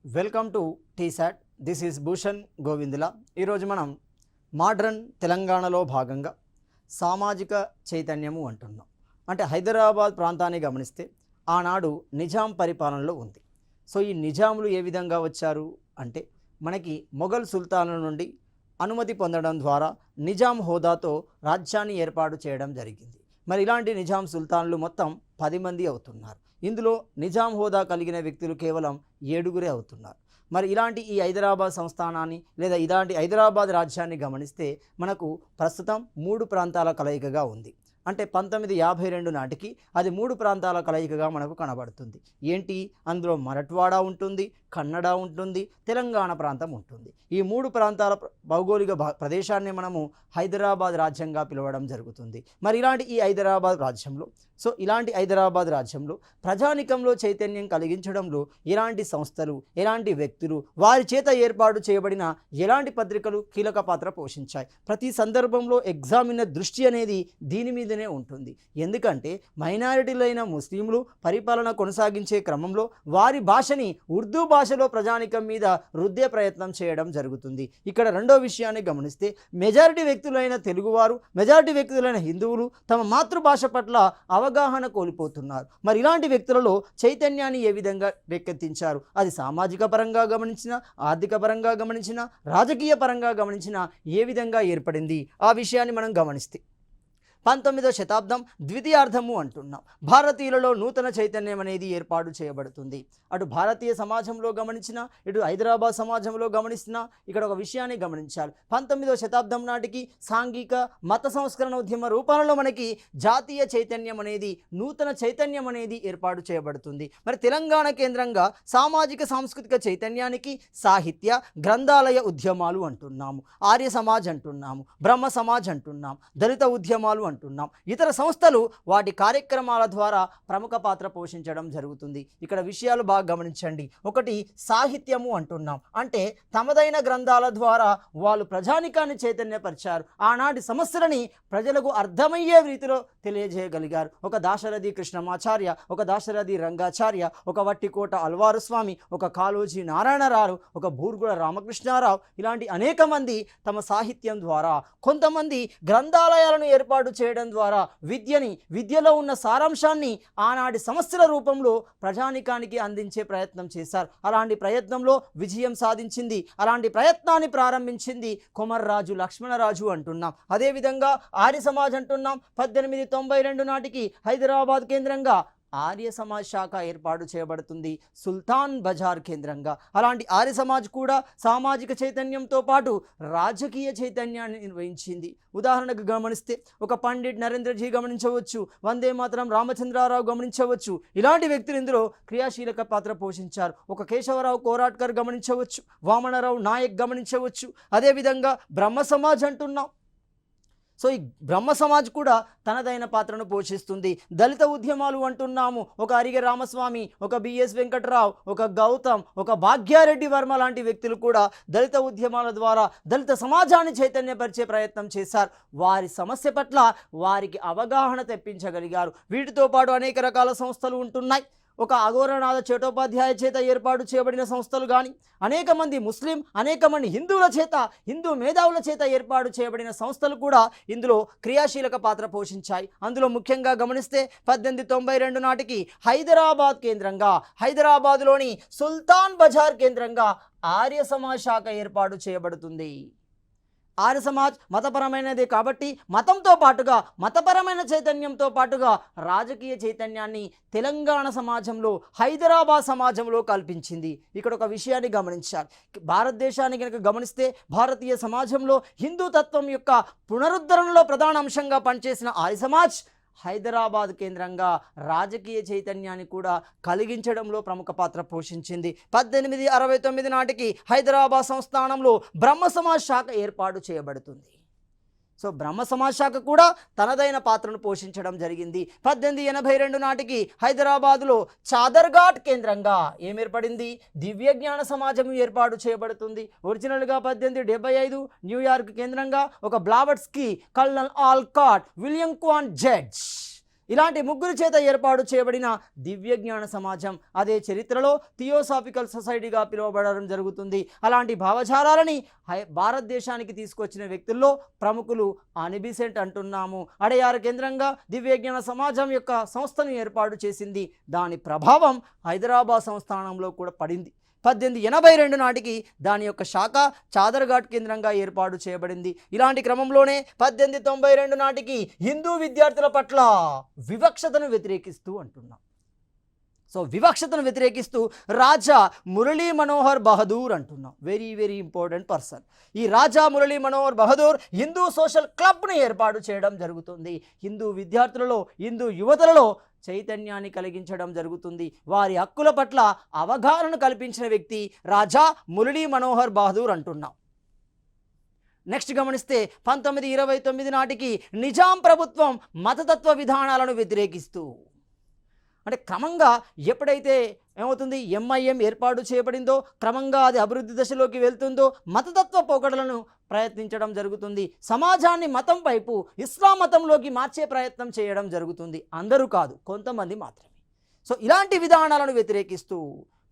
Welcome to T-SAT. This is Bhushan Govindula. ఈరోజు మనం modern తెలంగాణలో భాగంగా సామాజిక చైతన్యము అంటున్నాం. అంటే హైదరాబాద్ ప్రాంతాన్ని గమనిస్తే ఆనాడు నిజాం పరిపాలనలో ఉంది. సో ఈ నిజాములు ఏ విధంగా వచ్చారు అంటే మనకి మొఘల్ సుల్తానుల నుండి అనుమతి పొందడం ద్వారా నిజాం హోదాతో రాజ్యాన్ని ఏర్పాటు చేయడం జరిగింది. మరి ఇలాంటి నిజాం సుల్తాన్లు మొత్తం 10 మంది అవుతున్నారు. ఇందులో నిజాం హోదా కలిగిన వ్యక్తులు కేవలం 7గురే అవుతున్నారు. మరి ఇలాంటి ఈ హైదరాబాద్ సంస్థానాన్ని లేదా ఇలాంటి హైదరాబాద్ రాజ్యాన్ని గమనిస్తే మనకు ప్రస్తుతం 3 ప్రాంతాల కలయికగా ఉంది. అంటే 1952 నాటికి అది 3 ప్రాంతాల కలయికగా మనకు కనబడుతుంది. ఏంటి? అందులో మరఠ్వాడా ఉంటుంది, కన్నడ ఉంటుంది, తెలంగాణ ప్రాంతం ఉంటుంది. ఈ 3 ప్రాంతాల భౌగోళిక ప్రదేశాన్ని మనము హైదరాబాద్ రాజ్యంగా పిలవడం జరుగుతుంది. మరి ఇలాంటి ఈ హైదరాబాద్ రాజ్యంలో ప్రజానికంలో చైతన్యం కలిగించడంలో ఎలాంటి సంస్థలు, ఎలాంటి వ్యక్తులు, వారి చేత ఏర్పాటు చేయబడిన ఎలాంటి పత్రికలు కీలక పాత్ర పోషించాయి? ప్రతి సందర్భంలో ఎగ్జామినర్ దృష్టి అనేది దీని మీదనే ఉంటుంది. ఎందుకంటే మైనారిటీలైన ముస్లింలు పరిపాలన కొనసాగించే క్రమంలో వారి భాషని ఉర్దూ భాషలో ప్రజానికం మీద రుద్దే ప్రయత్నం చేయడం జరుగుతుంది. ఇక్కడ రెండో విషయాన్ని గమనిస్తే మెజారిటీ వ్యక్తులైన తెలుగువారు, మెజారిటీ వ్యక్తులైన హిందువులు తమ మాతృభాష పట్ల అవగాహన కోల్పోతున్నారు. మరి ఇలాంటి వ్యక్తులలో చైతన్యాన్ని ఏ విధంగా రేకెత్తించారు? అది సామాజిక పరంగా గమనించినా, ఆర్థిక పరంగా గమనించినా, రాజకీయ పరంగా గమనించినా ఏ విధంగా ఏర్పడింది? ఆ విషయాన్ని మనం గమనిస్తే 19వ శతాబ్దం ద్వితీయార్థము అంటున్నాం. భారతీయులలో నూతన చైతన్యం అనేది ఏర్పాటు చేయబడుతుంది. అటు భారతీయ సమాజంలో గమనించినా, ఇటు హైదరాబాద్ సమాజంలో గమనిస్తున్నా ఇక్కడ ఒక విషయాన్ని గమనించాలి. 19వ శతాబ్దం నాటికి సాంఘిక మత సంస్కరణ ఉద్యమ రూపంలో మనకి జాతీయ చైతన్యం అనేది, నూతన చైతన్యం అనేది ఏర్పాటు చేయబడుతుంది. మరి తెలంగాణ కేంద్రంగా సామాజిక సాంస్కృతిక చైతన్యానికి సాహిత్య గ్రంథాలయ ఉద్యమాలు అంటున్నాము, ఆర్య సమాజ్ అంటున్నాము, బ్రహ్మ సమాజ్ అంటున్నాం, దళిత ఉద్యమాలు అంటున్నాం. ఇతర సంస్థలు వాటి కార్యక్రమాల ద్వారా ప్రముఖ పాత్ర పోషించడం జరుగుతుంది. ఇక్కడ విషయాలు బాగా గమనించండి. ఒకటి, సాహిత్యము అంటున్నాం. అంటే తమదైన గ్రంథాల ద్వారా వాళ్ళు ప్రజానికాన్ని చైతన్యపరిచారు. ఆనాటి సమస్యలని ప్రజలకు అర్థమయ్యే రీతిలో తెలియజేయగలిగారు. ఒక దాశరథి కృష్ణమాచార్య, ఒక దాశరథి రంగాచార్య, ఒక వట్టికోట అల్వారు స్వామి, ఒక కాళోజీ నారాయణరావు, ఒక బూర్గుల రామకృష్ణారావు, ఇలాంటి అనేక మంది తమ సాహిత్యం ద్వారా, కొంతమంది గ్రంథాలయాలను ఏర్పాటు చేయడం ద్వారా విద్యలో ఉన్న సారాంశాన్ని ఆనాటి సమస్యల రూపంలో ప్రజానికానికి అందించే ప్రయత్నం చేశారు. అలాంటి ప్రయత్నంలో విజయం సాధించింది. అలాంటి ప్రయత్నాన్ని ప్రారంభించింది కొమర్రాజు లక్ష్మణరాజు అంటున్నాం. అదేవిధంగా ఆర్య సమాజ్ అంటున్నాం. 1892 నాటికి హైదరాబాద్ కేంద్రంగా ఆర్య సమాజ్ శాఖ ఏర్పాటు చేయబడుతుంది, సుల్తాన్ బజార్ కేంద్రంగా. అలాంటి ఆర్య సమాజ్ కూడా సామాజిక చైతన్యంతో పాటు రాజకీయ చైతన్యాన్ని నిర్వహించింది. ఉదాహరణకు గమనిస్తే ఒక పండిట్ నరేంద్రజీ గమనించవచ్చు, వందే మాతరం రామచంద్రారావు గమనించవచ్చు. ఇలాంటి వ్యక్తులు ఇందులో క్రియాశీలక పాత్ర పోషించారు. ఒక కేశవరావు కోరాట్కర్ గమనించవచ్చు, వామనరావు నాయక్ గమనించవచ్చు. అదేవిధంగా బ్రహ్మ సమాజ్ అంటున్నాం. సో ఈ బ్రహ్మ సమాజ్ కూడా తనదైన పాత్రను పోషిస్తుంది. దళిత ఉద్యమాలు అంటున్నాము. ఒక అరిగె రామస్వామి, ఒక బిఎస్ వెంకటరావు, ఒక గౌతమ్, ఒక భాగ్యారెడ్డి వర్మ లాంటి వ్యక్తులు కూడా దళిత ఉద్యమాల ద్వారా దళిత సమాజాన్ని చైతన్యపరిచే ప్రయత్నం చేశారు. వారి సమస్య పట్ల వారికి అవగాహన తెప్పించగలిగారు. వీటితో పాటు అనేక రకాల సంస్థలు ఉంటున్నాయి. ఒక అఘోరనాథ చటోపాధ్యాయ చేత ఏర్పాటు చేయబడిన సంస్థలు కానీ, అనేక మంది ముస్లిం, అనేక మంది హిందువుల చేత, హిందూ మేధావుల చేత ఏర్పాటు చేయబడిన సంస్థలు కూడా ఇందులో క్రియాశీలక పాత్ర పోషించాయి. అందులో ముఖ్యంగా గమనిస్తే 1892 నాటికి హైదరాబాద్ కేంద్రంగా, హైదరాబాద్లోని సుల్తాన్ బజార్ కేంద్రంగా ఆర్య సమాజ్ శాఖ ఏర్పాటు చేయబడుతుంది. ఆర్య సమాజ్ మతపరమైనదే కాబట్టి మతంతో పాటుగా, మతపరమైన చైతన్యంతో పాటుగా రాజకీయ చైతన్యాన్ని తెలంగాణ సమాజంలో, హైదరాబాద్ సమాజంలో కల్పించింది. ఇక్కడ ఒక విషయాన్ని గమనించాలి. భారతదేశాన్ని కనుక గమనిస్తే భారతీయ సమాజంలో హిందూ తత్వం యొక్క పునరుద్ధరణలో ప్రధాన అంశంగా పనిచేసిన ఆర్య సమాజ్ హైదరాబాద్ కేంద్రంగా రాజకీయ చైతన్యాన్ని కూడా కలిగించడంలో ప్రముఖ పాత్ర పోషించింది. 1869 నాటికి హైదరాబాద్ సంస్థానంలో బ్రహ్మ సమాజ్ శాఖ ఏర్పాటు చేయబడుతుంది. సో బ్రహ్మ సమాజ్ శాఖ కూడా తనదైన పాత్రను పోషించడం జరిగింది. 1882 నాటికి హైదరాబాదులో చాదర్ఘాట్ కేంద్రంగా ఏర్పడింది? దివ్య జ్ఞాన సమాజం ఏర్పాటు చేయబడుతుంది. ఒరిజినల్గా 1875 న్యూయార్క్ కేంద్రంగా ఒక Blavatsky, colonel Olcott, William Quan Judge, ఇలాంటి ముగ్గురు చేత ఏర్పాటు చేయబడిన దివ్య జ్ఞాన సమాజం అదే చరిత్రలో థియోసాఫికల్ సొసైటీగా పిలువబడడం జరుగుతుంది. అలాంటి భావజాలాలని భారతదేశానికి తీసుకొచ్చిన వ్యక్తుల్లో ప్రముఖులు అనిబిసెంట్ అంటున్నాము. అడయారు కేంద్రంగా దివ్య జ్ఞాన సమాజం యొక్క సంస్థను ఏర్పాటు చేసింది. దాని ప్రభావం హైదరాబాద్ సంస్థానంలో కూడా పడింది. 1882 నాటికి దాని యొక్క శాఖ చాదర్ఘాట్ కేంద్రంగా ఏర్పాటు చేయబడింది. ఇలాంటి క్రమంలోనే 1892 నాటికి హిందూ విద్యార్థుల పట్ల వివక్షతను వ్యతిరేకిస్తూ అంటున్నాం. సో వివక్షతను వ్యతిరేకిస్తూ రాజా మురళీ మనోహర్ బహదూర్ అంటున్నాం. Very very important person. ఈ రాజా మురళీ మనోహర్ బహదూర్ హిందూ సోషల్ క్లబ్ను ఏర్పాటు చేయడం జరుగుతుంది. హిందూ విద్యార్థులలో, హిందూ యువతలలో చైతన్యాన్ని కలిగించడం జరుగుతుంది. వారి హక్కుల పట్ల అవగాహనను కల్పించిన వ్యక్తి రాజా మురళీ మనోహర్ బహదూర్ అంటున్నాం. నెక్స్ట్ గమనిస్తే 1929 నాటికి నిజాం ప్రభుత్వం మతతత్వ విధానాలను వ్యతిరేకిస్తూ అంటే క్రమంగా ఎప్పుడైతే ఏమవుతుంది ఎంఐఎం ఏర్పాటు చేయబడిందో క్రమంగా అది అభివృద్ధి దశలోకి వెళ్తుందో మతతత్వ పోకడలను ప్రయత్నించడం జరుగుతుంది. సమాజాన్ని మతం వైపు ఇస్లాం మతంలోకి మార్చే ప్రయత్నం చేయడం జరుగుతుంది. అందరూ కాదు, కొంతమంది మాత్రమే. సో ఇలాంటి విధానాలను వ్యతిరేకిస్తూ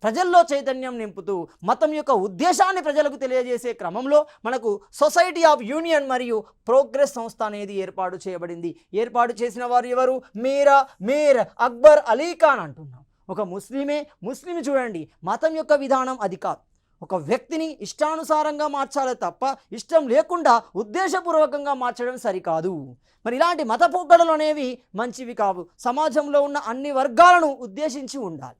ప్రజల్లో చైతన్యం నింపుతూ మతం యొక్క ఉద్దేశాన్ని ప్రజలకు తెలియజేసే క్రమంలో మనకు సొసైటీ ఆఫ్ యూనియన్ మరియు ప్రోగ్రెస్ సంస్థ అనేది ఏర్పాటు చేయబడింది. ఏర్పాటు చేసిన వారు ఎవరు? మీర్ అక్బర్ అలీ ఖాన్ అంటున్నాం. ఒక ముస్లిం చూడండి, మతం యొక్క విధానం అది కాదు. ఒక వ్యక్తిని ఇష్టానుసారంగా మార్చాలి తప్ప ఇష్టం లేకుండా ఉద్దేశపూర్వకంగా మార్చడం సరికాదు. మరి ఇలాంటి మత పోకడలు అనేవి మంచివి కావు. సమాజంలో ఉన్న అన్ని వర్గాలను ఉద్దేశించి ఉండాలి,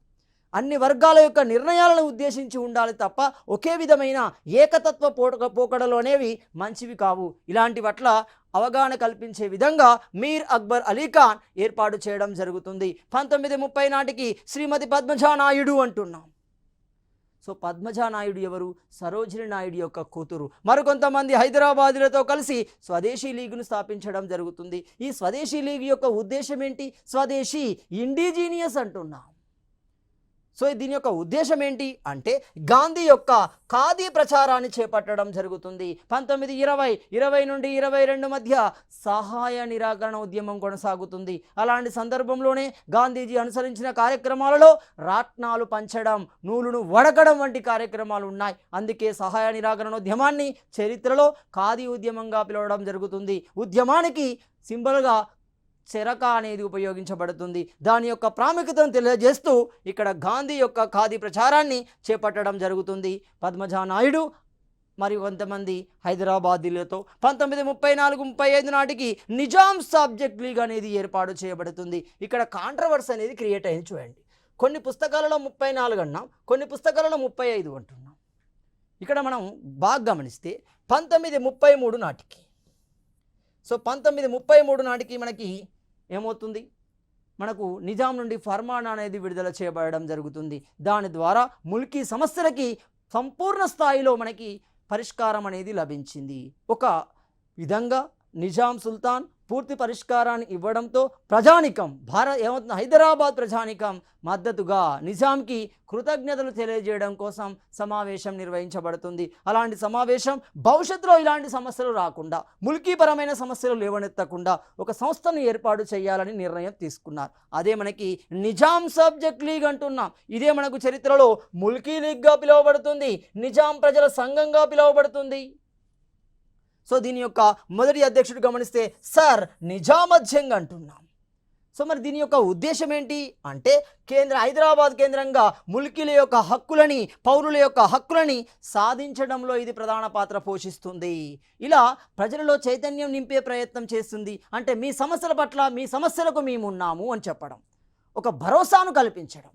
అన్ని వర్గాల యొక్క నిర్ణయాలను ఉద్దేశించి ఉండాలి తప్ప ఒకే విధమైన ఏకతత్వ పోకడలు అనేవి మంచివి కావు. ఇలాంటి పట్ల అవగాహన కల్పించే విధంగా మీర్ అక్బర్ అలీ ఖాన్ ఏర్పాటు చేయడం జరుగుతుంది. 1930 నాటికి శ్రీమతి పద్మజా నాయుడు అంటున్నాం. సో పద్మజా నాయుడు ఎవరు? సరోజిని నాయుడు యొక్క కూతురు. మరికొంతమంది హైదరాబాదులతో కలిసి స్వదేశీ లీగ్ను స్థాపించడం జరుగుతుంది. ఈ స్వదేశీ లీగ్ యొక్క ఉద్దేశం ఏంటి? స్వదేశీ, ఇండిజీనియస్ అంటున్నాం. సో దీని యొక్క ఉద్దేశం ఏంటి అంటే గాంధీ యొక్క ఖాదీ ప్రచారాన్ని చేపట్టడం జరుగుతుంది. 1920 నుండి 22 మధ్య సహాయ నిరాకరణ ఉద్యమం కొనసాగుతుంది. అలాంటి సందర్భంలోనే గాంధీజీ అనుసరించిన కార్యక్రమాలలో రాట్నాలు పంచడం, నూలును వడకడం వంటి కార్యక్రమాలు ఉన్నాయి. అందుకే సహాయ నిరాకరణ ఉద్యమాన్ని చరిత్రలో ఖాదీ ఉద్యమంగా పిలవడం జరుగుతుంది. ఉద్యమానికి సింబల్గా చెరక అనేది ఉపయోగించబడుతుంది. దాని యొక్క ప్రాముఖ్యతను తెలియజేస్తూ ఇక్కడ గాంధీ యొక్క ఖాదీ ప్రచారాన్ని చేపట్టడం జరుగుతుంది. పద్మజా నాయుడు మరియు కొంతమంది హైదరాబాదీలతో 1934-35 నాటికి నిజాం సబ్జెక్ట్ లీగ్ అనేది ఏర్పాటు చేయబడుతుంది. ఇక్కడ కాంట్రవర్సీ అనేది క్రియేట్ అయింది. చూడండి, కొన్ని పుస్తకాలలో 34 అన్నాం, కొన్ని పుస్తకాలలో 35 అంటున్నాం. ఇక్కడ మనం బాగా గమనిస్తే 1933 నాటికి, సో 1933 నాటికి మనకి ఏమవుతుంది? మనకు నిజాం నుండి ఫర్మాన్ అనేది విడుదల చేయబడడం జరుగుతుంది. దాని ద్వారా ముల్కీ సమస్యలకి సంపూర్ణ స్థాయిలో మనకి పరిష్కారం అనేది లభించింది. ఒక విధంగా నిజాం సుల్తాన్ పూర్తి పరిష్కారాన్ని ఇవ్వడంతో ప్రజానికం ఏమవుతుంది? హైదరాబాద్ ప్రజానికం మద్దతుగా నిజాంకి కృతజ్ఞతలు తెలియజేయడం కోసం సమావేశం నిర్వహించబడుతుంది. అలాంటి సమావేశం భవిష్యత్తులో ఇలాంటి సమస్యలు రాకుండా, ముల్కీపరమైన సమస్యలు లేవనెత్తకుండా ఒక సంస్థను ఏర్పాటు చేయాలని నిర్ణయం తీసుకున్నారు. అదే మనకి నిజాం సబ్జెక్ట్ లీగ్ అంటున్నాం. ఇదే మనకు చరిత్రలో ముల్కీ లీగ్గా పిలువబడుతుంది, నిజాం ప్రజల సంఘంగా పిలువబడుతుంది. సో దీని యొక్క మొదటి అధ్యక్షుడు గమనిస్తే సర్ నిజామత్ అంటున్నాం. సో మరి దీని యొక్క ఉద్దేశం ఏంటి అంటే హైదరాబాద్ కేంద్రంగా ముల్కీల యొక్క హక్కులని, పౌరుల యొక్క హక్కులని సాధించడంలో ఇది ప్రధాన పాత్ర పోషిస్తుంది. ఇలా ప్రజలలో చైతన్యం నింపే ప్రయత్నం చేస్తుంది. అంటే మీ సమస్యల పట్ల, మీ సమస్యలకు మేమున్నాము అని చెప్పడం, ఒక భరోసాను కల్పించడం.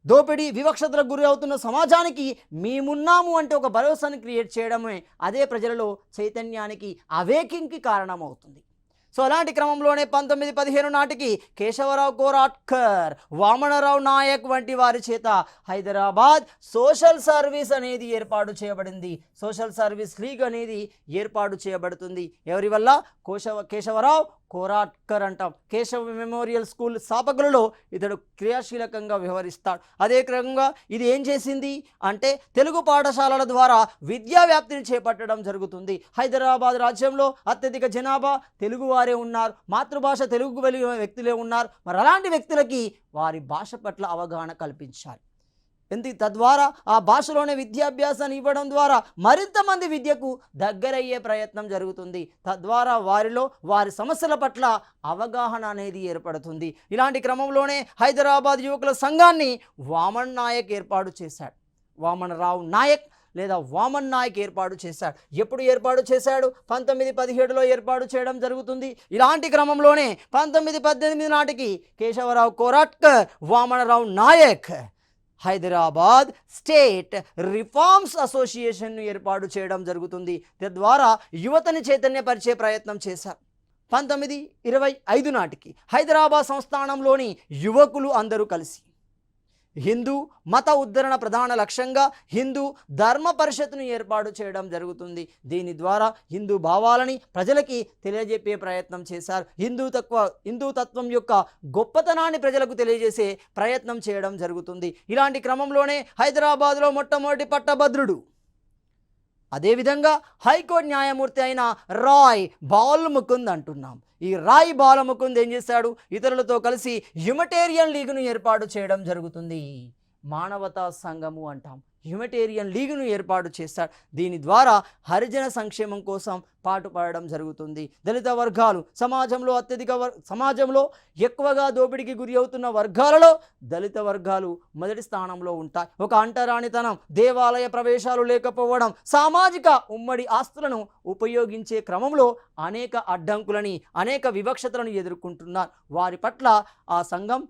దోపిడీ, వివక్షతలకు గురి అవుతున్న సమాజానికి మేమున్నాము అంటే ఒక భరోసాను క్రియేట్ చేయడమే అదే ప్రజలలో చైతన్యానికి, అవేకింగ్కి కారణమవుతుంది. సో అలాంటి క్రమంలోనే 1915 నాటికి కేశవరావు కోరాట్కర్, వామనరావు నాయక్ వంటి వారి చేత హైదరాబాద్ సోషల్ సర్వీస్ అనేది ఏర్పాటు చేయబడింది. సోషల్ సర్వీస్ లీగ్ అనేది ఏర్పాటు చేయబడుతుంది. ఎవరి వల్ల? కేశవరావు కోరాట్కర్ అంటాం. కేశవ మెమోరియల్ స్కూల్ స్థాపకులలో ఇతడు క్రియాశీలకంగా వ్యవహరిస్తాడు. అదే క్రమంగా ఇది ఏం చేసింది అంటే తెలుగు పాఠశాలల ద్వారా విద్యా వ్యాప్తిని చేపట్టడం జరుగుతుంది. హైదరాబాద్ రాజ్యంలో అత్యధిక జనాభా తెలుగువారే ఉన్నారు, మాతృభాష తెలుగు కలిగిన వ్యక్తులే ఉన్నారు. మరి అలాంటి వ్యక్తులకి వారి భాష పట్ల అవగాహన కల్పించాలి. తద్వారా ఆ భాషలోనే విద్యాభ్యాసాన్ని ఇవ్వడం ద్వారా మరింత మంది విద్యకు దగ్గరయ్యే ప్రయత్నం జరుగుతుంది. తద్వారా వారిలో వారి సమస్యల పట్ల అవగాహన అనేది ఏర్పడుతుంది. ఇలాంటి క్రమంలోనే హైదరాబాద్ యువకుల సంఘాన్ని వామన్ నాయక్ ఏర్పాటు చేశాడు. వామనరావు నాయక్ లేదా వామన్ నాయక్ ఏర్పాటు చేశాడు. ఎప్పుడు ఏర్పాటు చేశాడు? 1917లో ఏర్పాటు చేయడం జరుగుతుంది. ఇలాంటి క్రమంలోనే 1918 నాటికి కేశవరావు కోరాట్కర్, వామనరావు నాయక్ హైదరాబాద్ స్టేట్ రిఫార్మ్స్ అసోసియేషన్ను ఏర్పాటు చేయడం జరుగుతుంది. తద్వారా యువతని చైతన్యపరిచే ప్రయత్నం చేశారు. 1925 నాటికి హైదరాబాద్ సంస్థానంలోని యువకులు అందరూ కలిసి హిందూ మత ఉద్ధరణ ప్రధాన లక్ష్యంగా హిందూ ధర్మ పరిషత్ను ఏర్పాటు చేయడం జరుగుతుంది. దీని ద్వారా హిందూ భావాలని ప్రజలకి తెలియజెప్పే ప్రయత్నం చేశారు. హిందూ తత్వం యొక్క గొప్పతనాన్ని ప్రజలకు తెలియజేసే ప్రయత్నం చేయడం జరుగుతుంది. ఇలాంటి క్రమంలోనే హైదరాబాద్లో మొట్టమొదటి పట్టభద్రుడు, అదేవిధంగా హైకోర్టు న్యాయమూర్తి అయిన రాయ్ బాలముకుంద్ అంటున్నాం. ఈ రాయ్ బాలముకుంద్ ఏం చేశాడు? ఇతరులతో కలిసి హ్యూమటేరియన్ లీగ్ను ఏర్పాటు చేయడం జరుగుతుంది. మానవతా సంఘము అంటాం. హ్యూమటేరియన్ లీగ్ను ఏర్పాటు చేశాడు. దీని ద్వారా హరిజన సంక్షేమం కోసం పాటుపడడం జరుగుతుంది. దళిత వర్గాలు సమాజంలో ఎక్కువగా దోపిడీకి గురి అవుతున్న వర్గాలలో దళిత వర్గాలు మొదటి స్థానంలో ఉంటాయి. ఒక అంటరానితనం, దేవాలయ ప్రవేశాలు లేకపోవడం, సామాజిక ఉమ్మడి ఆస్తులను ఉపయోగించే క్రమంలో అనేక అడ్డంకులని, అనేక వివక్షతలను ఎదుర్కొంటున్నారు. వారి పట్ల ఆ సంఘం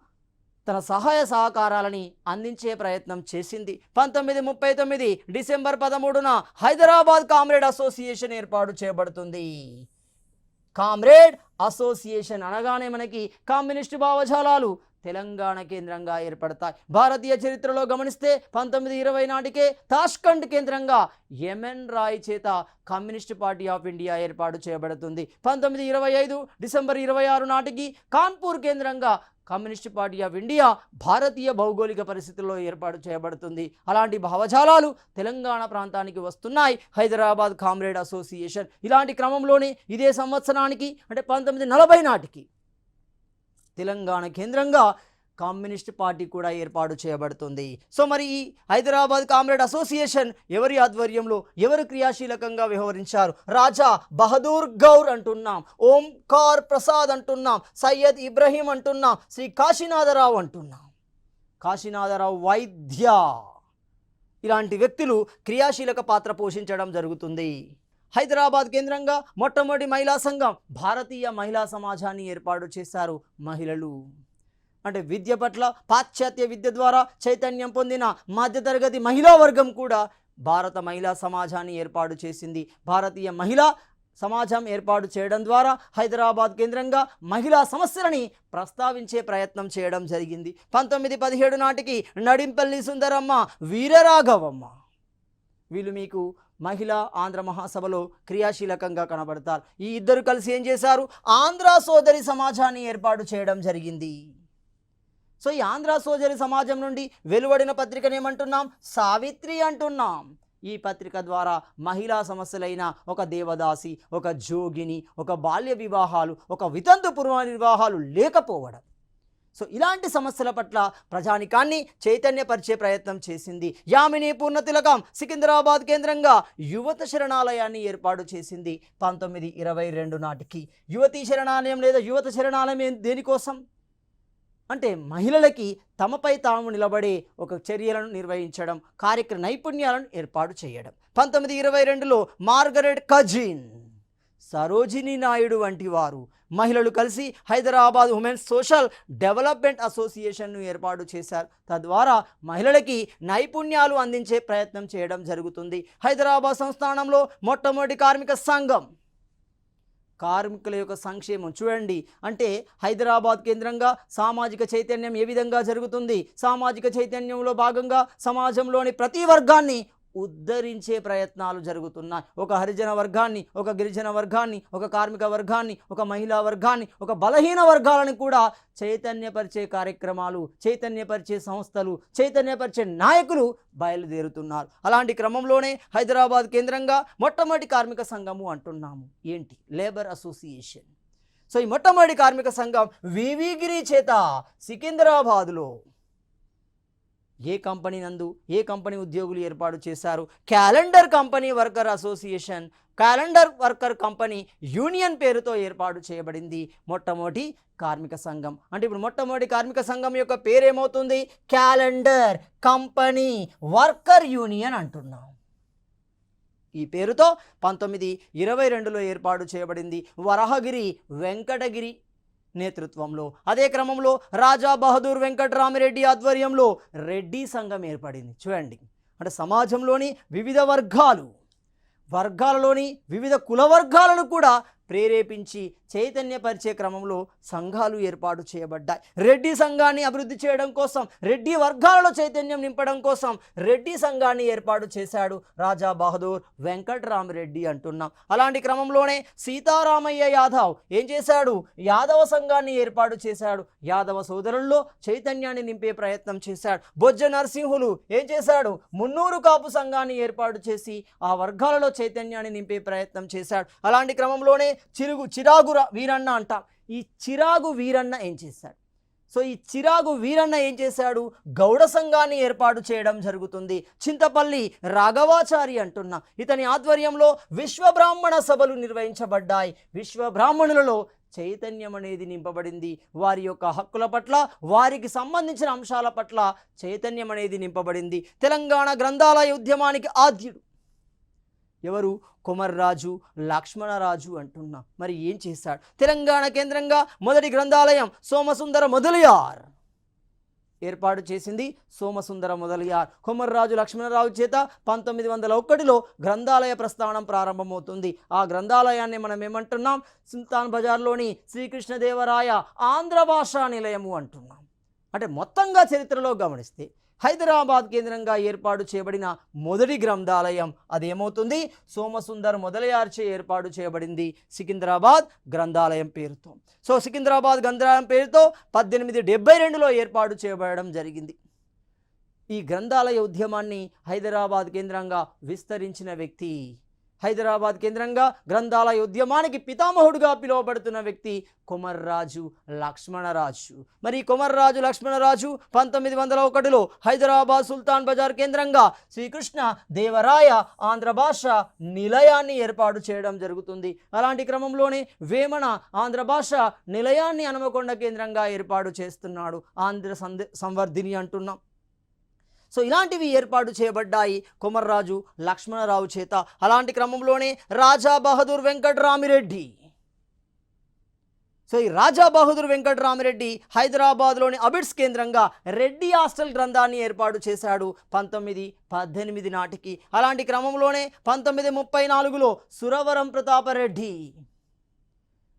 తన సహాయ సహకారాలని అందించే ప్రయత్నం చేసింది. 1939 డిసెంబర్ 13న హైదరాబాద్ కామ్రేడ్ అసోసియేషన్ ఏర్పాటు చేయబడుతుంది. కామ్రేడ్ అసోసియేషన్ అనగానే మనకి కమ్యూనిస్టు భావజాలాలు తెలంగాణ కేంద్రంగా ఏర్పడతాయి. భారతీయ చరిత్రలో గమనిస్తే 1920 నాటికే తాష్కండ్ కేంద్రంగా ఎంఎన్ రాయ్ చేత కమ్యూనిస్ట్ పార్టీ ఆఫ్ ఇండియా ఏర్పాటు చేయబడుతుంది. 1925 డిసెంబర్ 26 నాటికి కాన్పూర్ కేంద్రంగా కమ్యూనిస్ట్ పార్టీ ఆఫ్ ఇండియా భారతీయ భౌగోళిక పరిస్థితుల్లో ఏర్పాటు చేయబడుతుంది. అలాంటి భావజాలాలు తెలంగాణ ప్రాంతానికి వస్తున్నాయి. హైదరాబాద్ కామ్రేడ్ అసోసియేషన్ ఇలాంటి క్రమంలోనే ఇదే సంవత్సరానికి అంటే 1940 నాటికి తెలంగాణ కేంద్రంగా కమ్యూనిస్ట్ పార్టీ కూడా ఏర్పాటు చేయబడుతుంది. సో మరి ఈ హైదరాబాద్ కామ్రేడ్ అసోసియేషన్ ఎవరి ఆధ్వర్యంలో, ఎవరు క్రియాశీలకంగా వ్యవహరించారు? రాజా బహదూర్ గౌర్ అంటున్నాం, ఓంకార్ ప్రసాద్ అంటున్నాం, సయ్యద్ ఇబ్రహీం అంటున్నాం, శ్రీ కాశీనాథరావు అంటున్నాం, కాశీనాథరావు వైద్య, ఇలాంటి వ్యక్తులు క్రియాశీలక పాత్ర పోషించడం జరుగుతుంది. హైదరాబాద్ కేంద్రంగా మొట్టమొదటి మహిళా సంఘం భారతీయ మహిళా సమాజాన్ని ఏర్పాటు చేశారు. మహిళలు అంటే విద్య పట్ల పాశ్చాత్య విద్య ద్వారా చైతన్యం పొందిన మధ్యతరగతి మహిళా వర్గం కూడా భారత మహిళా సమాజాన్ని ఏర్పాటు చేసింది. భారతీయ మహిళా సమాజం ఏర్పాటు చేయడం ద్వారా హైదరాబాద్ కేంద్రంగా మహిళా సమస్యలని ప్రస్తావించే ప్రయత్నం చేయడం జరిగింది. 1917 నాటికి నడింపల్లి సుందరమ్మ, వీరరాఘవమ్మ వీళ్ళు మీకు మహిళా ఆంధ్ర మహాసభలో క్రియాశీలకంగా కనబడతారు. ఈ ఇద్దరు కలిసి ఏం చేశారు? ఆంధ్ర సోదరి సమాజాన్ని ఏర్పాటు చేయడం జరిగింది. సో ఈ ఆంధ్ర సోదరి సమాజం నుండి వెలువడిన పత్రికను ఏమంటున్నాం? సావిత్రి అంటున్నాం. ఈ పత్రిక ద్వారా మహిళా సమస్యలైన ఒక దేవదాసి, ఒక జోగిని, ఒక బాల్య వివాహాలు, ఒక వితంతు పూర్వ వివాహాలు లేకపోవడం, సో ఇలాంటి సమస్యల పట్ల ప్రజానికాన్ని చైతన్యపరిచే ప్రయత్నం చేసింది. యామిని పూర్ణతిలకం సికింద్రాబాద్ కేంద్రంగా యువత శరణాలయాన్ని ఏర్పాటు చేసింది 1922 నాటికి. యువతీ శరణాలయం లేదా యువత శరణాలయం దేనికోసం అంటే మహిళలకి తమపై తాము నిలబడే ఒక చర్యలను నిర్వహించడం, కార్యక్రమ నైపుణ్యాలను ఏర్పాటు చేయడం. 1922లో మార్గరెట్ కజిన్, సరోజిని నాయుడు వంటి వారు మహిళలు కలిసి హైదరాబాద్ ఉమెన్స్ సోషల్ డెవలప్మెంట్ అసోసియేషన్ను ఏర్పాటు చేశారు. తద్వారా మహిళలకి నైపుణ్యాలు అందించే ప్రయత్నం చేయడం జరుగుతుంది. హైదరాబాద్ సంస్థానంలో మొట్టమొదటి కార్మిక సంఘం, కార్మికుల యొక్క సంక్షేమం చూడండి. అంటే హైదరాబాద్ కేంద్రంగా సామాజిక చైతన్యం ఏ విధంగా జరుగుతుంది? సామాజిక చైతన్యంలో భాగంగా సమాజంలోని ప్రతి వర్గాన్ని ఉద్ధరించే ప్రయత్నాలు జరుగుతున్నాయి. ఒక హరిజన వర్గాన్ని, ఒక గిరిజన వర్గాన్ని, ఒక కార్మిక వర్గాన్ని, ఒక మహిళా వర్గాన్ని, ఒక బలహీన వర్గాలను కూడా చైతన్యపరిచే కార్యక్రమాలు, చైతన్యపరిచే సంస్థలు, చైతన్యపరిచే నాయకులు బయలుదేరుతున్నారు. అలాంటి క్రమంలోనే హైదరాబాద్ కేంద్రంగా మొట్టమొదటి కార్మిక సంఘము అంటున్నాము. ఏంటి? Labour association. సో ఈ మొట్టమొదటి కార్మిక సంఘం వివిగిరి చేత సికింద్రాబాద్లో ఏ కంపెనీ నందు ఏ కంపెనీ ఉద్యోగులు ఏర్పాటు చేశారు? Calendar company worker association, calendar worker company union పేరుతో ఏర్పాటు చేయబడింది మొట్టమొదటి కార్మిక సంఘం. అంటే ఇప్పుడు మొట్టమొదటి కార్మిక సంఘం యొక్క పేరేమవుతుంది? క్యాలెండర్ కంపెనీ వర్కర్ యూనియన్ అంటున్నాం. ఈ పేరుతో 1922లో ఏర్పాటు చేయబడింది వరహగిరి వెంకటగిరి నేతృత్వంలో. అదే క్రమంలో రాజా బహదూర్ వెంకటరామిరెడ్డి ఆధ్వర్యంలో రెడ్డి సంఘం ఏర్పడింది. చూడండి, అంటే సమాజంలోని వివిధ వర్గాలలోని వివిధ కుల వర్గాలను కూడా ప్రేరేపించి చైతన్యపరిచే క్రమంలో సంఘాలు ఏర్పాటు చేయబడ్డాయి. రెడ్డి సంఘాన్ని అభివృద్ధి చేయడం కోసం, రెడ్డి వర్గాలలో చైతన్యం నింపడం కోసం రెడ్డి సంఘాన్ని ఏర్పాటు చేశాడు రాజా బహదూర్ వెంకటరామిరెడ్డి అంటున్నాం. అలాంటి క్రమంలోనే సీతారామయ్య యాదవ్ ఏం చేశాడు? యాదవ సంఘాన్ని ఏర్పాటు చేశాడు. యాదవ సోదరుల్లో చైతన్యాన్ని నింపే ప్రయత్నం చేశాడు. బొజ్జ నరసింహులు ఏం చేశాడు? మున్నూరు కాపు సంఘాన్ని ఏర్పాటు చేసి ఆ వర్గాలలో చైతన్యాన్ని నింపే ప్రయత్నం చేశాడు. అలాంటి క్రమంలోనే చిరాగు వీరన్న అంటాం. ఈ చిరాగు వీరన్న ఏం చేశాడు? సో ఈ చిరాగు వీరన్న ఏం చేశాడు? గౌడ సంఘాన్ని ఏర్పాటు చేయడం జరుగుతుంది. చింతపల్లి రాఘవాచారి అంటున్నా. ఇతని ఆధ్వర్యంలో విశ్వబ్రాహ్మణ సభలు నిర్వహించబడ్డాయి. విశ్వబ్రాహ్మణులలో చైతన్యం అనేది నింపబడింది. వారి యొక్క హక్కుల పట్ల, వారికి సంబంధించిన అంశాల పట్ల చైతన్యం అనేది నింపబడింది. తెలంగాణ గ్రంథాలయ ఉద్యమానికి ఆద్యుడు ఎవరు? కొమర్రాజు లక్ష్మణరాజు అంటున్నా. మరి ఏం చేశాడు? తెలంగాణ కేంద్రంగా మొదటి గ్రంథాలయం సోమసుందర మొదలియార్ ఏర్పాటు చేసింది. సోమసుందర మొదలియార్ కొమర్రాజు లక్ష్మణరావు చేత 1901లో గ్రంథాలయ ప్రస్థానం ప్రారంభమవుతుంది. ఆ గ్రంథాలయాన్ని మనం ఏమంటున్నాం? సుల్తాన్ బజార్లోని శ్రీకృష్ణదేవరాయ ఆంధ్ర భాషా నిలయము అంటున్నాం. అంటే మొత్తంగా చరిత్రలో గమనిస్తే హైదరాబాద్ కేంద్రంగా ఏర్పాటు చేయబడిన మొదటి గ్రంథాలయం అదేమవుతుంది? సోమసుందర్ మొదలయార్చే ఏర్పాటు చేయబడింది సికింద్రాబాద్ గ్రంథాలయం పేరుతో. సో సికింద్రాబాద్ గ్రంథాలయం పేరుతో 1872లో ఏర్పాటు చేయబడడం జరిగింది. ఈ గ్రంథాలయ ఉద్యమాన్ని హైదరాబాద్ కేంద్రంగా విస్తరించిన వ్యక్తి, హైదరాబాద్ కేంద్రంగా గ్రంథాలయ ఉద్యమానికి పితామహుడుగా పిలువబడుతున్న వ్యక్తి కొమర్రాజు లక్ష్మణరాజు. మరి కొమర్రాజు లక్ష్మణరాజు 1901లో హైదరాబాద్ సుల్తాన్ బజార్ కేంద్రంగా శ్రీకృష్ణ దేవరాయ ఆంధ్ర భాష నిలయాన్ని ఏర్పాటు చేయడం జరుగుతుంది. అలాంటి క్రమంలోనే వేమన ఆంధ్ర భాష నిలయాన్ని హనుమకొండ కేంద్రంగా ఏర్పాటు చేస్తున్నాడు. ఆంధ్ర సంవర్ధిని అంటున్నాం. సో ఇలాంటివి ఏర్పాటు చేయబడ్డాయి కొమర్రాజు లక్ష్మణరావు చేత. అలాంటి క్రమంలోనే రాజా బహదూర్ వెంకటరామిరెడ్డి. సో ఈ రాజా బహదూర్ వెంకటరామిరెడ్డి హైదరాబాద్లోని అబిడ్స్ కేంద్రంగా రెడ్డి హాస్టల్ గ్రంథాన్ని ఏర్పాటు చేశాడు 1918 నాటికి. అలాంటి క్రమంలోనే 1934లో సురవరం ప్రతాపరెడ్డి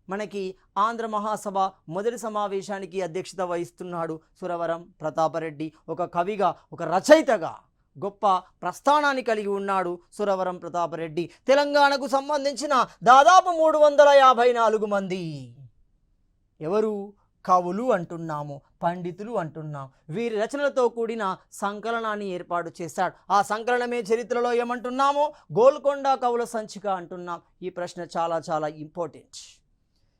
మనకి ఆంధ్ర మహాసభ మొదటి సమావేశానికి అధ్యక్షత వహిస్తున్నాడు. సురవరం ప్రతాపరెడ్డి ఒక కవిగా, ఒక రచయితగా గొప్ప ప్రస్థానాన్ని కలిగి ఉన్నాడు సురవరం ప్రతాపరెడ్డి. తెలంగాణకు సంబంధించిన దాదాపు 354 మంది ఎవరు? కవులు అంటున్నాము, పండితులు అంటున్నాం. వీరి రచనలతో కూడిన సంకలనాన్ని ఏర్పాటు చేశాడు. ఆ సంకలనమే చరిత్రలో ఏమంటున్నామో గోల్కొండ కవుల సంచిక అంటున్నాం. ఈ ప్రశ్న చాలా చాలా ఇంపార్టెంట్.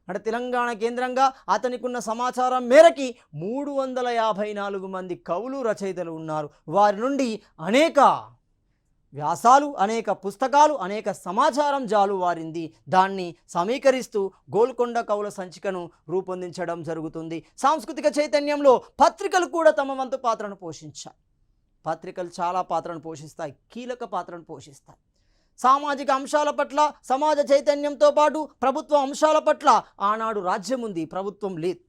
అంటే తెలంగాణ కేంద్రంగా అతనికి ఉన్న సమాచారం మేరకి 354 మంది కవులు రచయితలు ఉన్నారు. వారి నుండి అనేక వ్యాసాలు, అనేక పుస్తకాలు, అనేక సమాచారం జాలువారింది. దాన్ని సమీకరిస్తూ గోల్కొండ కవుల సంచికను రూపొందించడం జరుగుతుంది. సాంస్కృతిక చైతన్యంలో పత్రికలు కూడా తమ వంతు పాత్రను పోషించాయి. పత్రికలు చాలా పాత్రను పోషిస్తాయి, కీలక పాత్రను పోషిస్తాయి. సామాజిక అంశాల పట్ల, సమాజ చైతన్యంతో పాటు ప్రభుత్వ అంశాల పట్ల ఆనాడు రాజ్యం ఉంది, ప్రభుత్వం లేదు.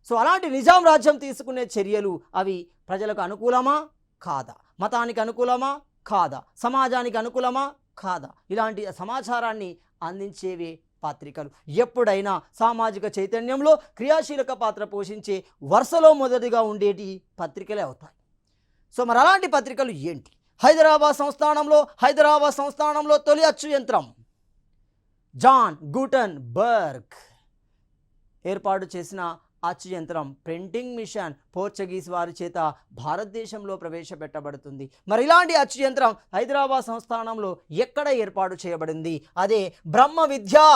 సో అలాంటి నిజాం రాజ్యం తీసుకునే చర్యలు అవి ప్రజలకు అనుకూలమా కాదా, మతానికి అనుకూలమా కాదా, సమాజానికి అనుకూలమా కాదా, ఇలాంటి సమాచారాన్ని అందించేవే పత్రికలు. ఎప్పుడైనా సామాజిక చైతన్యంలో క్రియాశీలక పాత్ర పోషించే వరుసలో మొదటిగా ఉండేటి పత్రికలే అవుతాయి. సో మరి అలాంటి పత్రికలు ఏంటి? హైదరాబాద్ సంస్థానంలో తొలి అచ్చు యంత్రం జాన్ గూటన్ బర్గ్ ఏర్పాటు చేసిన అచ్చు యంత్రం ప్రింటింగ్ మిషన్ పోర్చుగీస్ వారి చేత భారతదేశంలో ప్రవేశపెట్టబడుతుంది. మరి ఇలాంటి అచ్చు యంత్రం హైదరాబాద్ సంస్థానంలో ఎక్కడ ఏర్పాటు చేయబడింది? అదే బ్రహ్మ విద్యా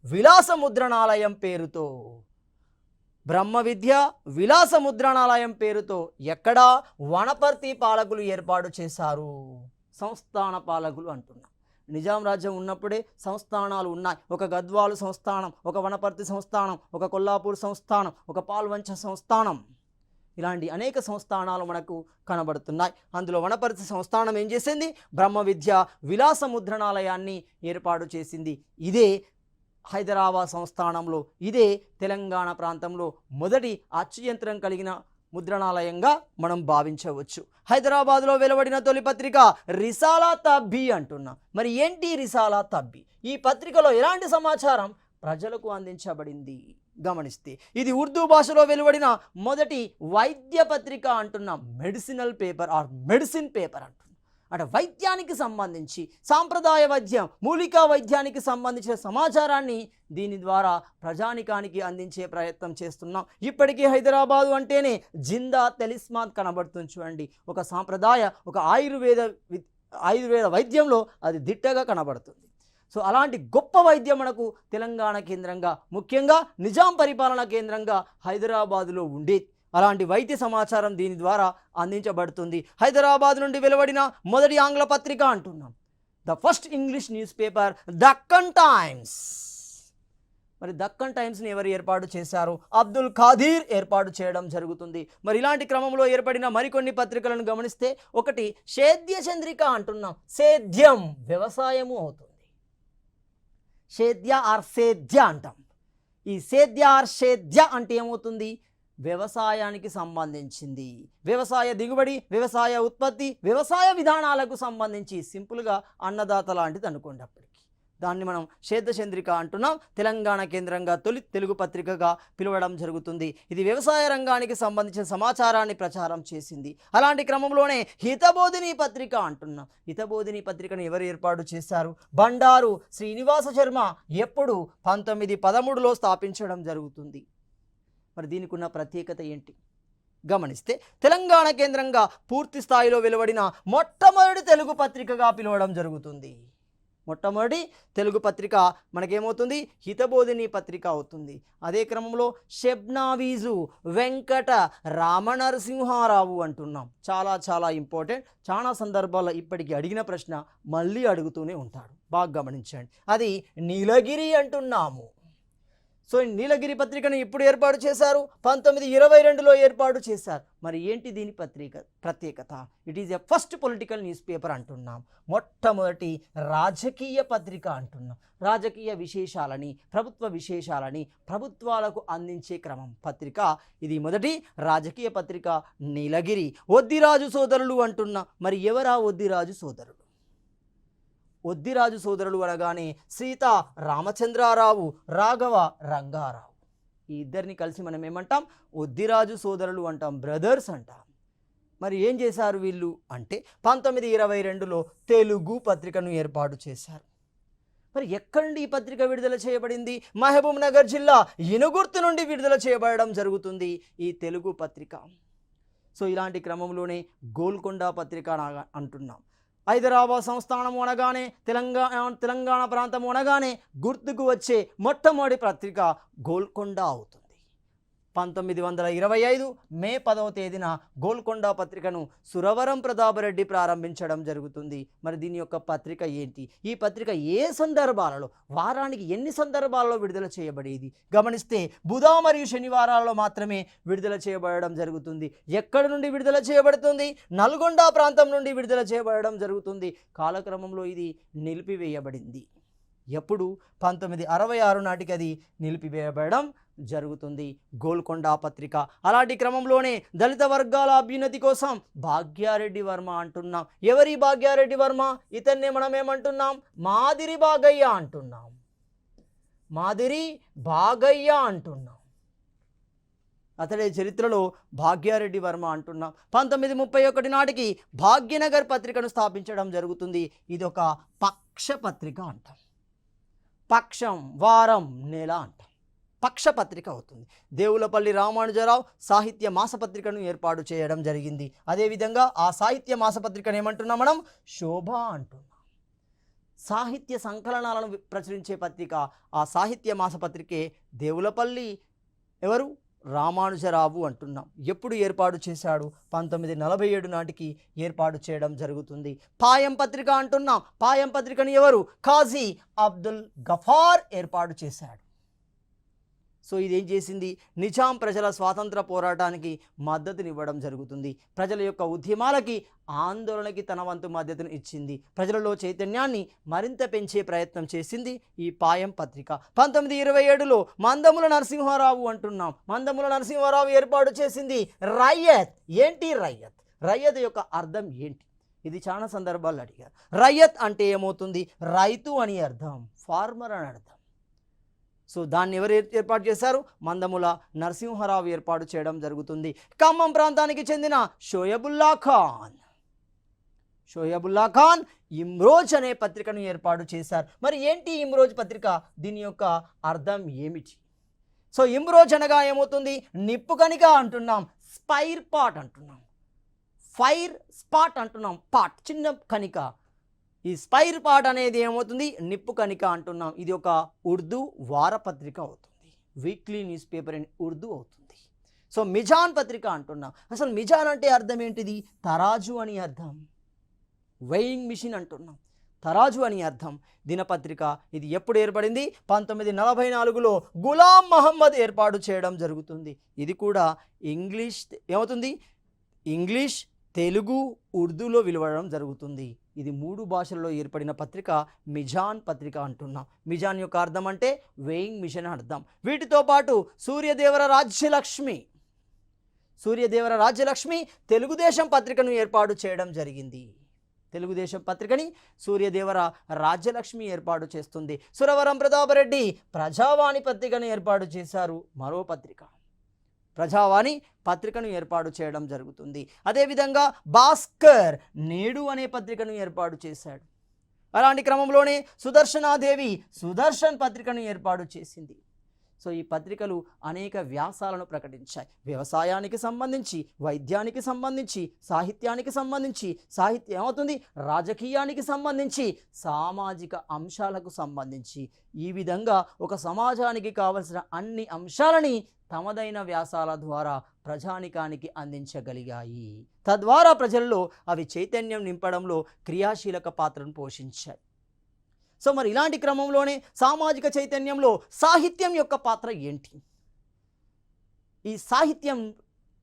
విలాస ముద్రణాలయం పేరుతో. బ్రహ్మ విద్య విలాస ముద్రణాలయం పేరుతో ఎక్కడ? వనపర్తి పాలకులు ఏర్పాటు చేశారు. సంస్థాన పాలకులు అంటున్నాం. నిజాం రాజ్యం ఉన్నప్పుడే సంస్థానాలు ఉన్నాయి. ఒక గద్వాలు సంస్థానం, ఒక వనపర్తి సంస్థానం, ఒక కొల్లాపూర్ సంస్థానం, ఒక పాల్వంచ సంస్థానం, ఇలాంటి అనేక సంస్థానాలు మనకు కనబడుతున్నాయి. అందులో వనపర్తి సంస్థానం ఏం చేసింది? బ్రహ్మ విద్య విలాస ముద్రణాలయాన్ని ఏర్పాటు చేసింది. ఇదే హైదరాబాద్ సంస్థానంలో, ఇదే తెలంగాణ ప్రాంతంలో మొదటి అచ్చు యంత్రం కలిగిన ముద్రణాలయంగా మనం భావించవచ్చు. హైదరాబాద్లో వెలువడిన తొలి పత్రిక రిసాలా తబ్బీ అంటున్నాం. మరి ఏంటి రిసాలా తబ్బీ? ఈ పత్రికలో ఎలాంటి సమాచారం ప్రజలకు అందించబడింది? గమనిస్తే ఇది ఉర్దూ భాషలో వెలువడిన మొదటి వైద్య పత్రిక అంటున్నాం. Medicinal paper are medicine paper అంటున్నాం. అంటే వైద్యానికి సంబంధించి, సాంప్రదాయ వైద్యం, మూలికా వైద్యానికి సంబంధించిన సమాచారాన్ని దీని ద్వారా ప్రజానికానికి అందించే ప్రయత్నం చేస్తున్నాం. ఇప్పటికీ హైదరాబాదు అంటేనే జిందా తెలిస్మాత్ కనబడుతుంది చూడండి. ఒక సాంప్రదాయ, ఒక ఆయుర్వేద వైద్యంలో అది దిట్టగా కనబడుతుంది. సో అలాంటి గొప్ప వైద్యం మనకు తెలంగాణ కేంద్రంగా, ముఖ్యంగా నిజాం పరిపాలన కేంద్రంగా హైదరాబాదులో ఉండేది. అలాంటి వైద్య సమాచారం దీని ద్వారా అందించబడుతుంది. హైదరాబాద్ నుండి వెలువడిన మొదటి ఆంగ్ల పత్రిక అంటున్నాం the first English news paper Deccan times. మరి దక్కన్ టైమ్స్ని ఎవరు ఏర్పాటు చేశారు? అబ్దుల్ ఖాదీర్ ఏర్పాటు చేయడం జరుగుతుంది. మరి ఇలాంటి క్రమంలో ఏర్పడిన మరికొన్ని పత్రికలను గమనిస్తే, ఒకటి సేద్య చంద్రిక అంటున్నాం. సేద్యం వ్యవసాయము అవుతుంది. సేద్య ఆర్ సేద్య అంటాం. ఈ సేద్య ఆర్ సేద్య అంటే ఏమవుతుంది? వ్యవసాయానికి సంబంధించింది. వ్యవసాయ దిగుబడి, వ్యవసాయ ఉత్పత్తి, వ్యవసాయ విధానాలకు సంబంధించి సింపుల్గా అన్నదాత లాంటిది అనుకోండి. అప్పటికి దాన్ని మనం సేద్యచంద్రిక అంటున్నాం. తెలంగాణ కేంద్రంగా తొలి తెలుగు పత్రికగా పిలవడం జరుగుతుంది. ఇది వ్యవసాయ రంగానికి సంబంధించిన సమాచారాన్ని ప్రచారం చేసింది. అలాంటి క్రమంలోనే హితబోధిని పత్రిక అంటున్నాం. హితబోధిని పత్రికను ఎవరు ఏర్పాటు చేశారు? బండారు శ్రీనివాస శర్మ ఎప్పుడు 1913లో స్థాపించడం జరుగుతుంది. మరి దీనికి ఉన్న ప్రత్యేకత ఏంటి? గమనిస్తే తెలంగాణ కేంద్రంగా పూర్తి స్థాయిలో వెలువడిన మొట్టమొదటి తెలుగు పత్రికగా పిలవడం జరుగుతుంది. మొట్టమొదటి తెలుగు పత్రిక మనకేమవుతుంది? హితబోధిని పత్రిక అవుతుంది. అదే క్రమంలో షెబ్నావీజు వెంకట రామనరసింహారావు అంటున్నాం. చాలా చాలా ఇంపార్టెంట్. చాలా సందర్భాల్లో ఇప్పటికీ అడిగిన ప్రశ్న మళ్ళీ అడుగుతూనే ఉంటాడు. బాగా గమనించండి. అది నీలగిరి అంటున్నాము. సో నీలగిరి పత్రికను ఇప్పుడు ఏర్పాటు చేశారు? 1922లో ఏర్పాటు చేశారు. మరి ఏంటి దీని ప్రత్యేకత? It is a first political news paper అంటున్నాం. మొట్టమొదటి రాజకీయ పత్రిక అంటున్నాం. రాజకీయ విశేషాలని, ప్రభుత్వ విశేషాలని ప్రభుత్వాలకు అందించే క్రమం పత్రిక. ఇది మొదటి రాజకీయ పత్రిక నీలగిరి. ఒద్దిరాజు సోదరులు అంటున్నాం. మరి ఎవరా ఒద్దిరాజు సోదరులు? ఒద్దిరాజు సోదరులు అనగానే సీతా రామచంద్రారావు, రాఘవ రంగారావు, ఈ ఇద్దరిని కలిసి మనం ఏమంటాం? ఒద్దిరాజు సోదరులు అంటాం, బ్రదర్స్ అంటాం. మరి ఏం చేశారు వీళ్ళు అంటే 1922లో తెలుగు పత్రికను ఏర్పాటు చేశారు. మరి ఎక్కడి నుండి ఈ పత్రిక విడుదల చేయబడింది? మహబూబ్ నగర్ జిల్లా ఇనుగుర్తు నుండి విడుదల చేయబడడం జరుగుతుంది ఈ తెలుగు పత్రిక. సో ఇలాంటి క్రమంలోనే గోల్కొండ పత్రిక అంటున్నాం. హైదరాబాద్ సంస్థానం అనగానే, తెలంగాణ ప్రాంతం అనగానే గుర్తుకు వచ్చే మొట్టమొదటి పత్రిక గోల్కొండ అవుతుంది. 1925 మే 10వ తేదీన గోల్కొండ పత్రికను సురవరం ప్రతాపరెడ్డి ప్రారంభించడం జరుగుతుంది. మరి దీని యొక్క పత్రిక ఏంటి? ఈ పత్రిక ఏ సందర్భాలలో, వారానికి ఎన్ని సందర్భాలలో విడుదల చేయబడేది? గమనిస్తే బుధ మరియు శనివారాలలో మాత్రమే విడుదల చేయబడడం జరుగుతుంది. ఎక్కడి నుండి విడుదల చేయబడుతుంది? నల్గొండ ప్రాంతం నుండి విడుదల చేయబడడం జరుగుతుంది. కాలక్రమంలో ఇది నిలిపివేయబడింది. ఎప్పుడు? 1966 నాటికి అది నిలిపివేయబడడం జరుగుతుంది గోల్కొండ పత్రిక. అలాంటి క్రమంలోనే దళిత వర్గాల అభ్యున్నతి కోసం భాగ్యారెడ్డి వర్మ అంటున్నాం. ఎవరి భాగ్యారెడ్డి వర్మ? ఇతన్నే మనం ఏమంటున్నాం? మాదిరి బాగయ్య అంటున్నాం. మాదిరి బాగయ్య అంటున్నాం. అతడే చరిత్రలో భాగ్యారెడ్డి వర్మ అంటున్నాం. 1931 నాటికి భాగ్యనగర్ పత్రికను స్థాపించడం జరుగుతుంది. ఇది ఒక పక్ష పత్రిక అంటాం. పక్షం, వారం, నెల అంటాం. పక్ష పత్రిక అవుతుంది. దేవులపల్లి రామానుజరావు సాహిత్య మాసపత్రికను ఏర్పాటు చేయడం జరిగింది. అదేవిధంగా ఆ సాహిత్య మాసపత్రికను ఏమంటున్నాం మనం? శోభ అంటున్నాం. సాహిత్య సంకలనాలను ప్రచురించే పత్రిక ఆ సాహిత్య మాసపత్రికే దేవులపల్లి ఎవరు? రామానుజరావు అంటున్నాం. ఎప్పుడు ఏర్పాటు చేశాడు? 1947 నాటికి ఏర్పాటు చేయడం జరుగుతుంది. పాయం పత్రిక అంటున్నాం. పాయం పత్రికను ఎవరు? ఖాజీ అబ్దుల్ గఫార్ ఏర్పాటు చేశాడు. సో ఇదేం చేసింది? నిజాం ప్రజల స్వాతంత్ర పోరాటానికి మద్దతునివ్వడం జరుగుతుంది. ప్రజల యొక్క ఉద్యమాలకి, ఆందోళనకి తన వంతు మద్దతును ఇచ్చింది. ప్రజలలో చైతన్యాన్ని మరింత పెంచే ప్రయత్నం చేసింది ఈ పాయం పత్రిక. 1927లో మందముల నరసింహారావు అంటున్నాం. మందముల నరసింహారావు ఏర్పాటు చేసింది రయ్యత్. ఏంటి రయ్యత్? రయ్యత్ యొక్క అర్థం ఏంటి? ఇది చాలా సందర్భాల్లో అడిగారు. రయ్యత్ అంటే ఏమవుతుంది? రైతు అని అర్థం, ఫార్మర్ అని అర్థం. సో దాన్ని ఎవరు ఏర్పాటు చేశారు? మందముల నరసింహారావు ఏర్పాటు చేయడం జరుగుతుంది. ఖమ్మం ప్రాంతానికి చెందిన షోయబుల్లా ఖాన్ ఇమ్రోజ్ అనే పత్రికను ఏర్పాటు చేశారు. మరి ఏంటి ఇమ్రోజ్ పత్రిక? దీని యొక్క అర్థం ఏమిటి? సో ఇమ్రోజ్ అనగా ఏమవుతుంది? నిప్పు కణిక అంటున్నాం, స్పైర్ పాట్ అంటున్నాం, ఫైర్ స్పాట్ అంటున్నాం, పాట్ చిన్న కణిక. ఈ స్పైర్ పాట్ అనేది ఏమవుతుంది? నిప్పు కణిక అంటున్నాం. ఇది ఒక ఉర్దూ వారపత్రిక అవుతుంది, weekly news paper in Urdu అవుతుంది. సో మిజాన్ పత్రిక అంటున్నాం. అసలు మిజాన్ అంటే అర్థం ఏంటిది? తరాజు అని అర్థం, వెయింగ్ మిషన్ అంటున్నాం, తరాజు అని అర్థం. దినపత్రిక ఇది ఎప్పుడు ఏర్పడింది? 1944లో గులాం మహమ్మద్ ఏర్పాటు చేయడం జరుగుతుంది. ఇది కూడా ఇంగ్లీష్ ఏమవుతుంది? ఇంగ్లీష్, తెలుగు, ఉర్దూలో వెలువడడం జరుగుతుంది. ఇది 3 భాషల్లో ఏర్పడిన పత్రిక మిజాన్ పత్రిక అంటున్నాం. మిజాన్ యొక్క అర్థం అంటే వేయింగ్ మిషన్ అర్థం. వీటితో పాటు సూర్యదేవర రాజ్యలక్ష్మి తెలుగుదేశం పత్రికను ఏర్పాటు చేయడం జరిగింది. తెలుగుదేశం పత్రికని సూర్యదేవర రాజ్యలక్ష్మి ఏర్పాటు చేస్తుంది. సురవరం ప్రతాపరెడ్డి ప్రజావాణి పత్రికను ఏర్పాటు చేశారు. మరో పత్రిక ప్రజావాణి పత్రికను ఏర్పాటు చేయడం జరుగుతుంది. అదేవిధంగా భాస్కర్ నేడు అనే పత్రికను ఏర్పాటు చేశాడు. అలాంటి క్రమంలోనే సుదర్శనాదేవి సుదర్శన్ పత్రికను ఏర్పాటు చేసింది. సో ఈ పత్రికలు అనేక వ్యాసాలను ప్రకటించాయి. వ్యవసాయానికి సంబంధించి, వైద్యానికి సంబంధించి, సాహిత్యానికి సంబంధించి, సాహిత్యం ఏమవుతుంది? రాజకీయానికి సంబంధించి, సామాజిక అంశాలకు సంబంధించి, ఈ విధంగా ఒక సమాజానికి కావలసిన అన్ని అంశాలని తమదైన వ్యాసాల ద్వారా ప్రజానికానికి అందించగలిగాయి. తద్వారా ప్రజల్లో అవి చైతన్యం నింపడంలో క్రియాశీలక పాత్రను పోషించాయి. సో మరి ఇలాంటి క్రమంలోనే సామాజిక చైతన్యంలో సాహిత్యం యొక్క పాత్ర ఏంటి? ఈ సాహిత్యం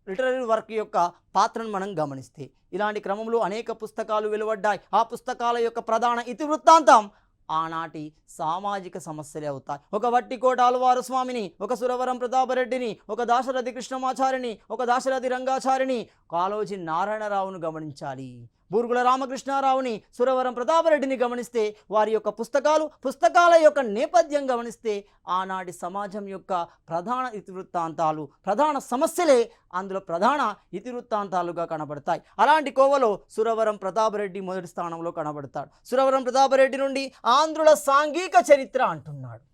లిటరరీ వర్క్ యొక్క పాత్రను మనం గమనిస్తే ఇలాంటి క్రమంలో అనేక పుస్తకాలు వెలువడ్డాయి. ఆ పుస్తకాల యొక్క ప్రధాన ఇతివృత్తాంతం ఆనాటి సామాజిక సమస్యలే అవుతాయి. ఒక వట్టికోట అలవారు స్వామిని, ఒక సురవరం ప్రతాపరెడ్డిని, ఒక దాశరథి కృష్ణమాచారిని, ఒక దాశరథి రంగాచారిని, కాళోజీ నారాయణరావును గమనించాలి. బూర్గుల రామకృష్ణారావుని, సురవరం ప్రతాపరెడ్డిని గమనిస్తే వారి యొక్క పుస్తకాల యొక్క నేపథ్యం గమనిస్తే ఆనాటి సమాజం యొక్క ప్రధాన ఇతివృత్తాంతాలు, ప్రధాన సమస్యలే అందులో ప్రధాన ఇతివృత్తాంతాలుగా కనబడతాయి. అలాంటి కోవలో సురవరం ప్రతాపరెడ్డి మొదటి స్థానంలో కనబడతాడు. సురవరం ప్రతాపరెడ్డి నుండి ఆంధ్రుల సాంఘిక చరిత్ర అంటున్నాడు.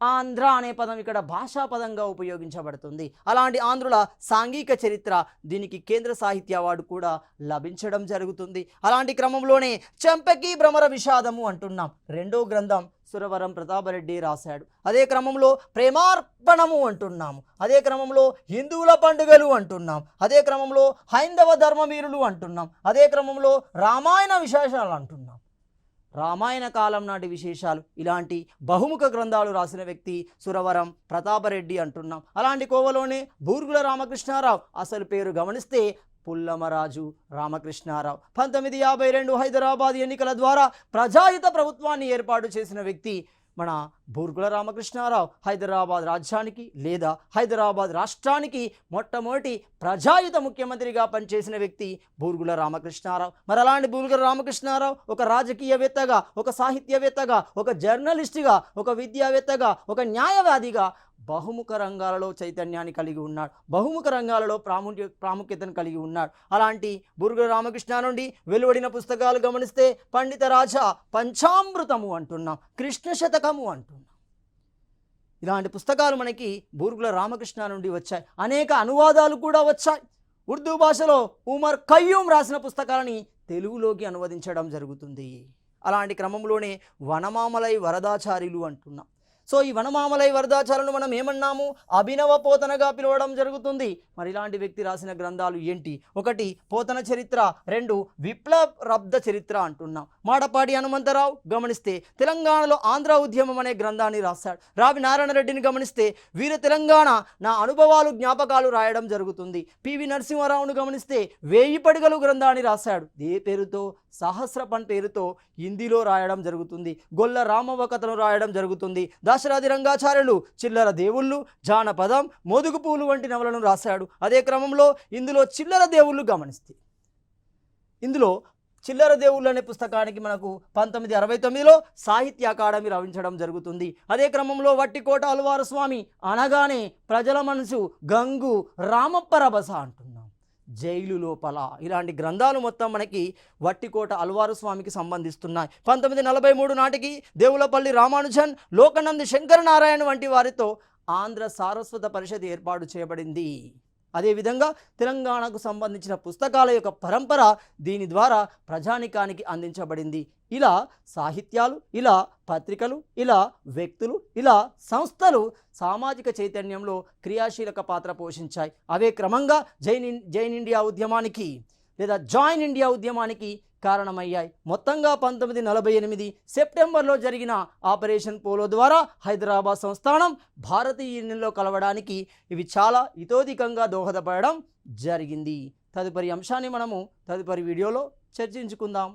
ఆంధ్ర అనే పదం ఇక్కడ భాషా పదంగా ఉపయోగించబడుతుంది. అలాంటి ఆంధ్రుల సాంఘిక చరిత్ర, దీనికి కేంద్ర సాహిత్య అవార్డు కూడా లభించడం జరుగుతుంది. అలాంటి క్రమంలోనే చంపకి భ్రమర విషాదము అంటున్నాం. 2వ గ్రంథం సురవరం ప్రతాపరెడ్డి రాశాడు. అదే క్రమంలో ప్రేమార్పణము అంటున్నాము. అదే క్రమంలో హిందువుల పండుగలు అంటున్నాం. అదే క్రమంలో హైందవ ధర్మవీరులు అంటున్నాం. అదే క్రమంలో రామాయణ విశేషాలు అంటున్నాం. రామాయణ కాలం నాటి విశేషాలు, ఇలాంటి బహుముఖ గ్రంథాలు రాసిన వ్యక్తి సురవరం ప్రతాపరెడ్డి అంటున్నాం. అలాంటి కోవలోనే బూర్గుల రామకృష్ణారావు అసలు పేరు గమనిస్తే పుల్లమరాజు రామకృష్ణారావు. 1952 హైదరాబాద్ ఎన్నికల ద్వారా ప్రజాహిత ప్రభుత్వాన్ని ఏర్పాటు చేసిన వ్యక్తి మన బూర్గుల రామకృష్ణారావు. హైదరాబాద్ రాజ్యానికి లేదా హైదరాబాద్ రాష్ట్రానికి మొట్టమొదటి ప్రజాహిత ముఖ్యమంత్రిగా పనిచేసిన వ్యక్తి బూర్గుల రామకృష్ణారావు. మరి అలాంటి బూర్గుల రామకృష్ణారావు ఒక రాజకీయవేత్తగా, ఒక సాహిత్యవేత్తగా, ఒక జర్నలిస్టుగా, ఒక విద్యావేత్తగా, ఒక న్యాయవాదిగా బహుముఖ రంగాలలో చైతన్యాన్ని కలిగి ఉన్నాడు, బహుముఖ రంగాలలో ప్రాముఖ్యతను కలిగి ఉన్నాడు. అలాంటి బూరుగుల రామకృష్ణ నుండి వెలువడిన పుస్తకాలు గమనిస్తే పండిత రాజా పంచామృతము అంటున్నాం, కృష్ణ శతకము అంటున్నాం. ఇలాంటి పుస్తకాలు మనకి బూరుగుల రామకృష్ణ నుండి వచ్చాయి. అనేక అనువాదాలు కూడా వచ్చాయి. ఉర్దూ భాషలో ఉమర్ ఖయ్యూమ్ రాసిన పుస్తకాలని తెలుగులోకి అనువదించడం జరుగుతుంది. అలాంటి క్రమంలోనే వనమామలై వరదాచార్యులు అంటున్నాం. సో ఈ వనమామలై వరదాచార్యులను మనం ఏమన్నాము? అభినవ పోతనగా పిలవడం జరుగుతుంది. మరి ఇలాంటి వ్యక్తి రాసిన గ్రంథాలు ఏంటి? ఒకటి పోతన చరిత్ర, రెండు విప్లవరబ్ధ చరిత్ర అంటున్నాం. మాడపాటి హనుమంతరావు గమనిస్తే తెలంగాణలో ఆంధ్ర ఉద్యమం అనే గ్రంథాన్ని రాశాడు. రావి నారాయణ రెడ్డిని గమనిస్తే వీర తెలంగాణ నా అనుభవాలు జ్ఞాపకాలు రాయడం జరుగుతుంది. పివి నరసింహారావును గమనిస్తే వేయి పడిగలు గ్రంథాన్ని రాశాడు. ఏ పేరుతో? సహస్రపన్ పేరుతో హిందీలో రాయడం జరుగుతుంది. గొల్ల రామవ్వ కథను రాయడం జరుగుతుంది. దాశరథి రంగాచార్యులు చిల్లర దేవుళ్ళు, జానపదం, మోదుగు పూలు వంటి నవలను రాశాడు. అదే క్రమంలో ఇందులో చిల్లర దేవుళ్ళు గమనిస్తే ఇందులో చిల్లర దేవుళ్ళు అనే పుస్తకానికి మనకు 1969లో సాహిత్య అకాడమీ లభించడం జరుగుతుంది. అదే క్రమంలో వట్టికోట అల్వారు స్వామి అనగానే ప్రజల మనసు గంగు రామప్ప రభస అంటున్నాం. జైలు లోపల ఇలాంటి గ్రంథాలు మొత్తం మనకి వట్టికోట అల్వారు స్వామికి సంబంధిస్తున్నాయి. 1943 నాటికి దేవులపల్లి రామానుజన్, లోకనంది శంకరనారాయణ వంటి వారితో ఆంధ్ర సారస్వత పరిషత్ ఏర్పాటు చేయబడింది. అదేవిధంగా తెలంగాణకు సంబంధించిన పుస్తకాల యొక్క పరంపర దీని ద్వారా ప్రజానికానికి అందించబడింది. ఇలా సాహిత్యాలు, ఇలా పత్రికలు, ఇలా వ్యక్తులు, ఇలా సంస్థలు సామాజిక చైతన్యంలో క్రియాశీలక పాత్ర పోషించాయి. అవే క్రమంగా జైన్ ఇండియా ఉద్యమానికి లేదా జాయిన్ ఇండియా ఉద్యమానికి కారణమయ్యాయి. మొత్తంగా 1948 సెప్టెంబర్లో జరిగిన ఆపరేషన్ పోలో ద్వారా హైదరాబాద్ సంస్థానం భారతీయ యూనియన్లో కలవడానికి ఇవి చాలా ఇతోధికంగా దోహదపడడం జరిగింది. తదుపరి అంశాన్ని మనము తదుపరి వీడియోలో చర్చించుకుందాం.